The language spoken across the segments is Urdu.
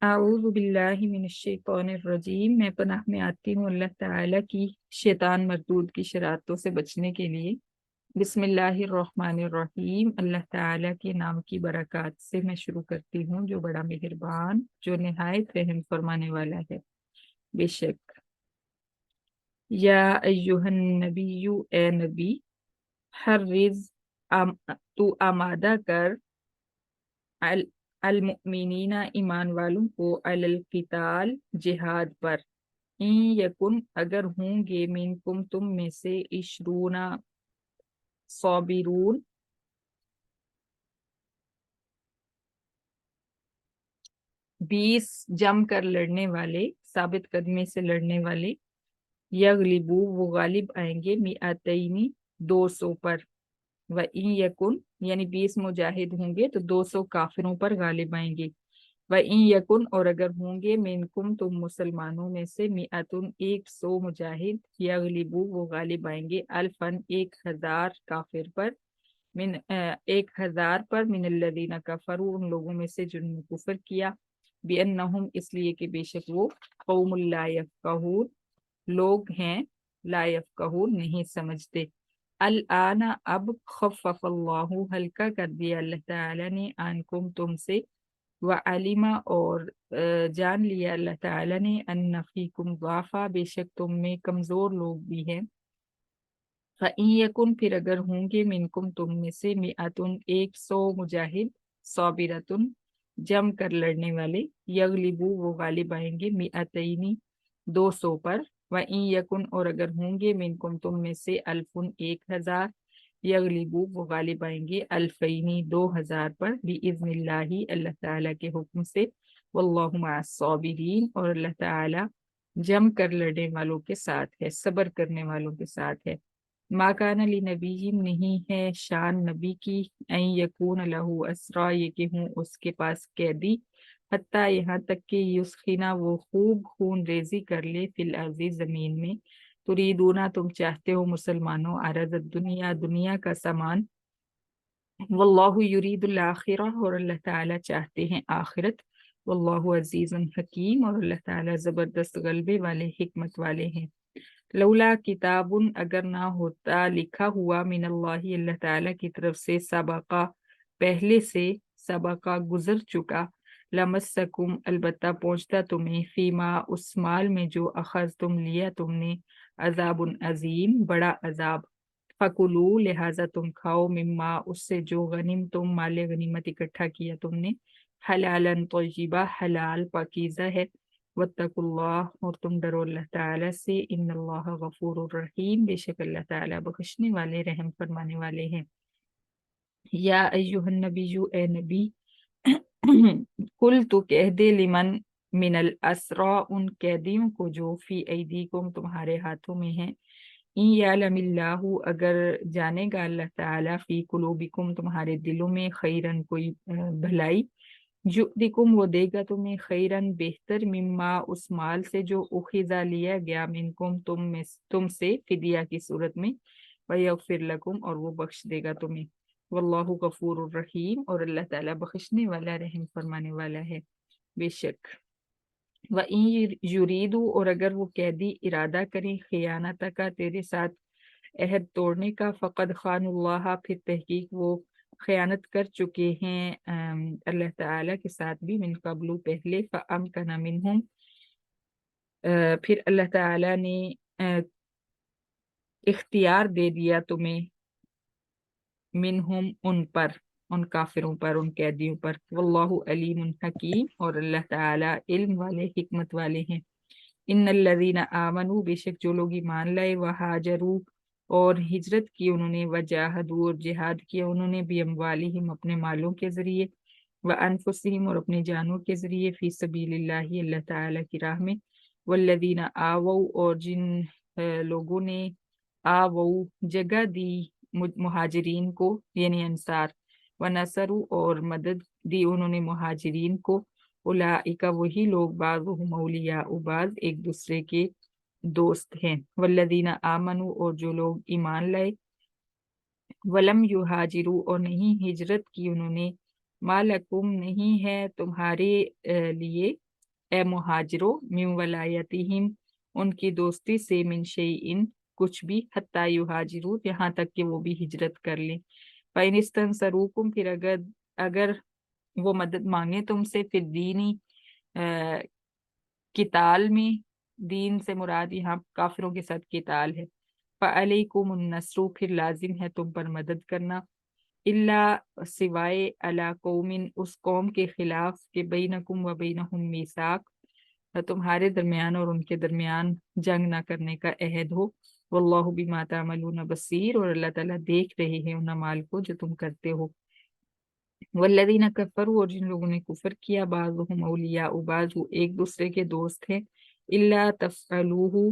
اعوذ باللہ من الشیطان الرجیم، میں پناہ میں آتی ہوں اللہ تعالیٰ کی شیطان مردود کی شرارتوں سے بچنے کے لیے۔ بسم اللہ الرحمن الرحیم، اللہ تعالیٰ کے نام کی برکات سے میں شروع کرتی ہوں جو بڑا مہربان، جو نہایت رحم فرمانے والا ہے۔ بے شک یا ایہا النبی، اے نبی، حرز تو آمادہ کر المؤمنین ایمان والوں کو علی القتال جہاد پر، ان یکن اگر ہوں گے منکم تم میں سے عشرون صابرون 20 جم کر لڑنے والے، ثابت قدمی سے لڑنے والے، یغلبو وہ غالب آئیں گے، مئتین 200 پر، و ان یکن یعنی 20 مجاہد ہوں گے تو 200 کافروں پر غالب آئیں گے، و ان یکن اور اگر ہوں گے منکم تم مسلمانوں میں سے مئتن 100 مجاہد، یغلبو وہ غالب آئیں گے الفن 1000 کافر پر، 1000 پر، من الذین کفروا ان لوگوں میں سے جنہوں نے کفر کیا، بأنہم اس لیے کہ بے شک وہ قوم لا یفقہون لوگ ہیں، لا یفقہون نہیں سمجھتے۔ الآن اب خفف اللہ ہلکا کر دیا اللہ تعالیٰ نے عنکم تم سے، وعلم اور جان لیا اللہ تعالیٰ نے ان فیکم ضعفا بے شک تم میں کمزور لوگ بھی ہیں، فَإِن یکن پھر اگر ہوں گے منکم تم میں سے مئتن 100 مجاہد، صابرتن جم کر لڑنے والے، یغلبو وہ غالب آئیں گے مئتین 200 پر، وَإِن یکن اور اگر ہوں گے منکم تم میں سے الفن 1000، یغلبو وہ غالب آئیں گے الفین 2000 پر، بإذن اللہ اللہ تعالیٰ کے حکم سے، واللہ مع الصابرین اور اللہ تعالیٰ جم کر لڑنے والوں کے ساتھ ہے، صبر کرنے والوں کے ساتھ ہے۔ ما کان لنبی نہیں ہے شان نبی کی، ان یکون لہ اسرا یہ کہ ہوں اس کے پاس قیدی، حتیٰ یہاں تک کہ یسخنا وہ خوب خون ریزی کر لے فی الارض زمین میں، تریدونا تم چاہتے ہو مسلمانوں عرض الدنیا دنیا کا سامان، واللہ یرید الآخرہ اور اللہ تعالیٰ چاہتے ہیں آخرت، واللہ عزیز حکیم اور اللہ تعالیٰ زبردست غلبے والے حکمت والے ہیں۔ لولا کتاب اگر نہ ہوتا لکھا ہوا من اللہ اللہ تعالیٰ کی طرف سے، سبقہ پہلے سے، سبقہ گزر چکا، لمسکم البتہ پہنچتا تمہیں، فیما اس مال میں جو اخذ تم لیا تم نے، عذاب عظیم بڑا عذاب، فکلو لہذا تم کھاؤ، مما اس سے جو غنیم تم مال غنیمت اکٹھا کیا تم نے، حلالا طیبہ حلال پاکیزہ ہے، واتقوا اللہ اور تم ڈرو اللہ تعالیٰ سے، ان اللہ غفور الرحیم بے شک اللہ تعالیٰ بخشنے والے رحم فرمانے والے ہیں۔ یا ایہا النبی اے نبی، کل تو کہہ دے لمن من الاسرا ان قیدیوں کو جو فی ایدیکم تمہارے ہاتھوں میں ہیں، ان یعلم اللہ اگر جانے گا اللہ تعالیٰ فی قلوبکم تمہارے دلوں میں، خیرن کوئی بھلائی، یؤتکم وہ دے گا تمہیں خیرن بہتر، مما اس مال سے جو اخذا لیا گیا منکم تم سے فدیہ کی صورت میں، ویغفر لکم اور وہ بخش دے گا تمہیں، واللہ غفور الرحیم اور اللہ تعالیٰ بخشنے والا رحم فرمانے والا ہے۔ بے شک وَإِن یریدوا اور اگر وہ قیدی ارادہ کریں خیانت کا تیرے ساتھ عہد توڑنے کا، فقد خان اللہ پھر تحقیق وہ خیانت کر چکے ہیں اللہ تعالیٰ کے ساتھ بھی، من قبل پہلے، فَأَمْكَنَ مِنْهُمْ پھر اللہ تعالیٰ نے اختیار دے دیا تمہیں، منہم ان پر، ان کافروں پر، ان قیدیوں پر، واللہ علیم حکیم اور اللہ تعالیٰ علم والے حکمت والے ہیں۔ ان الذین آمنوا بے شک جو لوگ ایمان لائے، وہاجروا اور ہجرت کی انہوں نے، وجاہدوا اور جہاد کیا انہوں نے، باموالہم اپنے مالوں کے ذریعے، وانفسہم اور اپنے جانوں کے ذریعے، فی سبیل اللہ اللہ تعالیٰ کی راہ میں، والذین آووا اور جن لوگوں نے آووا جگہ دی مہاجرین کو یعنی انصار، ونصروا اور مدد دی انہوں نے مہاجرین کو، اولئک وہی لوگ بعضهم اولیاء بعض ایک دوسرے کے دوست ہیں، والذین آمنوا اور جو لوگ ایمان لائے، ولم یہاجروا اور نہیں ہجرت کی انہوں نے، ما لکم نہیں ہے تمہارے لیے، اے مہاجرو من ولایتہم ان کی دوستی سے، من شیئن کچھ بھی، حتی یہاجروا یہاں تک کہ وہ بھی ہجرت کر لیں۔ فَإِنِ اسْتَنْصَرُوكُمْ پھر اگر وہ مدد مانگے تم سے، پھر دینی قتال میں، دین سے مراد یہاں کافروں کے ساتھ قتال ہے۔ فَعَلَيْكُمُ النَّصْرُ پھر لازم ہے تم پر مدد کرنا، الا سوائے علی قوم اس قوم کے خلاف کہ بینکم و بینہم میثاق تمہارے درمیان اور ان کے درمیان جنگ نہ کرنے کا عہد ہو۔ واللہ بما تعملون بصیر اور اللہ تعالیٰ دیکھ رہے ہیں ان اعمال کو جو تم کرتے ہو۔ والذین کفروا اور جن لوگوں نے کفر کیا، بعضهم اولیاء بعض وہ ایک دوسرے کے دوست ہیں، الا تفعلوہ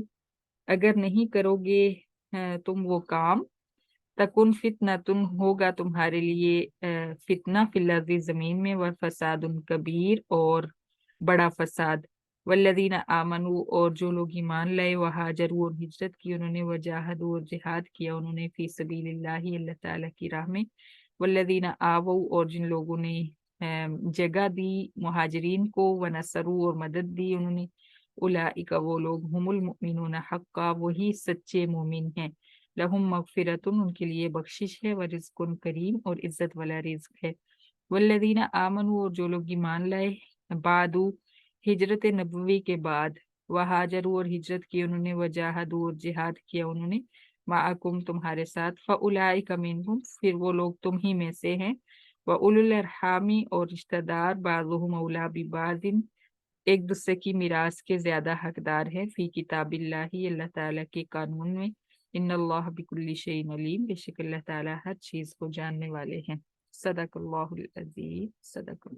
اگر نہیں کرو گے تم وہ کام، تکن فتنۃ ہوگا تمہارے لیے فتنہ فی الارض زمین میں، وفساد کبیر اور بڑا فساد۔ والذین آمنوا اور جو لوگ ایمان لائے، وہاجروا اور ہجرت کی انہوں نے، وجاہدوا اور جہاد کیا انہوں نے، فی سبیل اللہ اللہ تعالیٰ کی راہ میں۔ والذین آووا اور جن لوگوں نے جگہ دی مہاجرین کو، ونصروا اور مدد دی انہوں نے، اولئک وہ لوگ هم المؤمنون حقا وہی سچے مومن ہیں، لہم مغفرۃ ان کے لیے بخشش ہے، ورزق کریم اور عزت والا رزق ہے۔ والذین آمنوا اور جو لوگ ایمان لائے، بعد ہجرت نبوی کے بعد، وہاجروا اور ہجرت کی انہوں نے، وجاہدوا اور جہاد کیا انہوں نے، معکم تمہارے ساتھ، فاولئک منکم پھر وہ لوگ تم ہی میں سے ہیں، واولو الارحام اور رشتہ دار، بعضهم اولی ببعض ایک دوسرے کی میراث کے زیادہ حقدار ہے، فی کتاب اللہ اللہ تعالیٰ کے قانون میں، ان اللہ بکل شیء علیم بے شک اللہ تعالیٰ ہر چیز کو جاننے والے ہیں۔ صدق اللہ العظیم، صدق اللہ۔